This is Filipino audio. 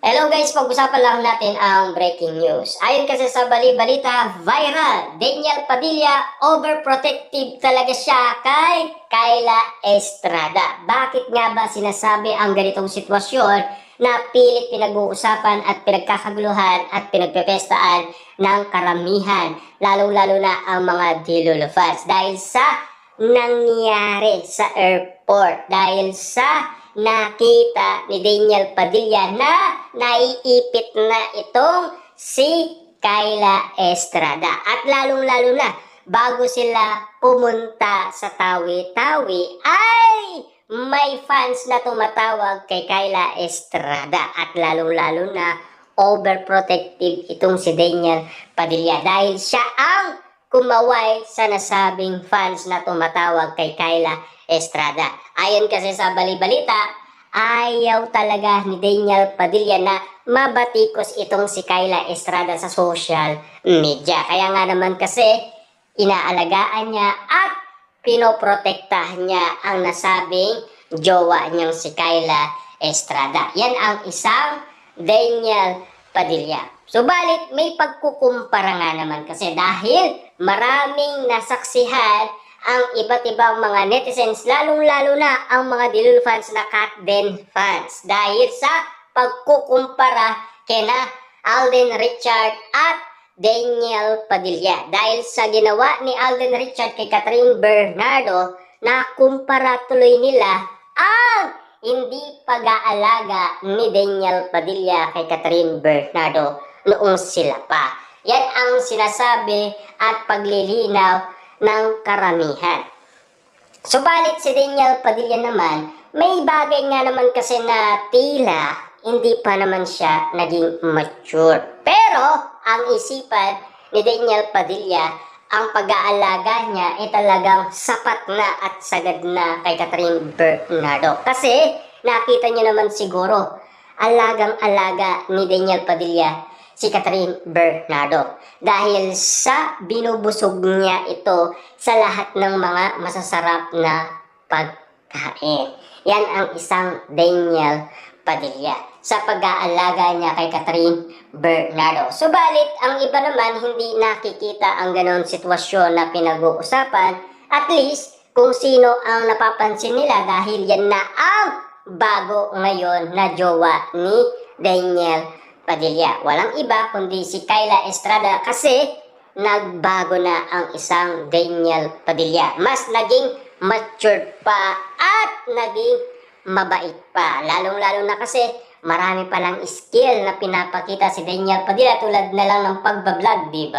Hello guys, pag-usapan lang natin ang breaking news. Ayon kasi sa bali-balita, viral, Daniel Padilla, overprotective talaga siya kay Kyla Estrada. Bakit nga ba sinasabi ang ganitong sitwasyon na pilit pinag-uusapan at pinagkakaguluhan at pinagpepestaan ng karamihan, lalong-lalo na ang mga Dilolo fans dahil sa nangyari sa airport, dahil sa nakita ni Daniel Padilla na naiipit na itong si Kyla Estrada. At lalong-lalo na, bago sila pumunta sa Tawi-Tawi, ay may fans na tumatawag kay Kyla Estrada. At lalong-lalo na, overprotective itong si Daniel Padilla dahil siya ang kumaway sa nasabing fans na tumatawag kay Kyla Estrada. Ayon kasi sa bali-balita, ayaw talaga ni Daniel Padilla na mabatikos itong si Kyla Estrada sa social media. Kaya nga naman kasi inaalagaan niya at pinoprotektahan niya ang nasabing jowa niyang si Kyla Estrada. Yan ang isang Daniel Padilla. Subalit may pagkukumpara nga naman kasi dahil maraming nasaksihan ang iba't ibang mga netizens, lalong-lalo na ang mga Dilolo fans na Katden fans dahil sa pagkukumpara kina Alden Richard at Daniel Padilla. Dahil sa ginawa ni Alden Richard kay Catherine Bernardo, na kumpara tuloy nila ang hindi pag-aalaga ni Daniel Padilla kay Catherine Bernardo noong sila pa. Yan ang sinasabi at paglilinaw ng karamihan. Subalit si Daniel Padilla naman, may bagay nga naman kasi na tila hindi pa naman siya naging mature. Pero ang isipan ni Daniel Padilla, ang pag-aalaga niya ay talagang sapat na at sagad na kay Catherine Bernardo. Kasi nakita niyo naman siguro, alagang-alaga ni Daniel Padilla si Catherine Bernardo dahil sa binubusog niya ito sa lahat ng mga masasarap na pagkain. Yan ang isang Daniel Padilla sa pag-aalaga niya kay Catherine Bernardo. Subalit, ang iba naman hindi nakikita ang ganon sitwasyon na pinag-uusapan. At least, kung sino ang napapansin nila dahil yan na ang bago ngayon na jowa ni Daniel Padilla. Walang iba kundi si Kyla Estrada kasi nagbago na ang isang Daniel Padilla. Mas naging matured pa at naging mabait pa. Lalong-lalo na kasi marami palang skill na pinapakita si Daniel Padilla tulad na lang ng pagbablog, di ba?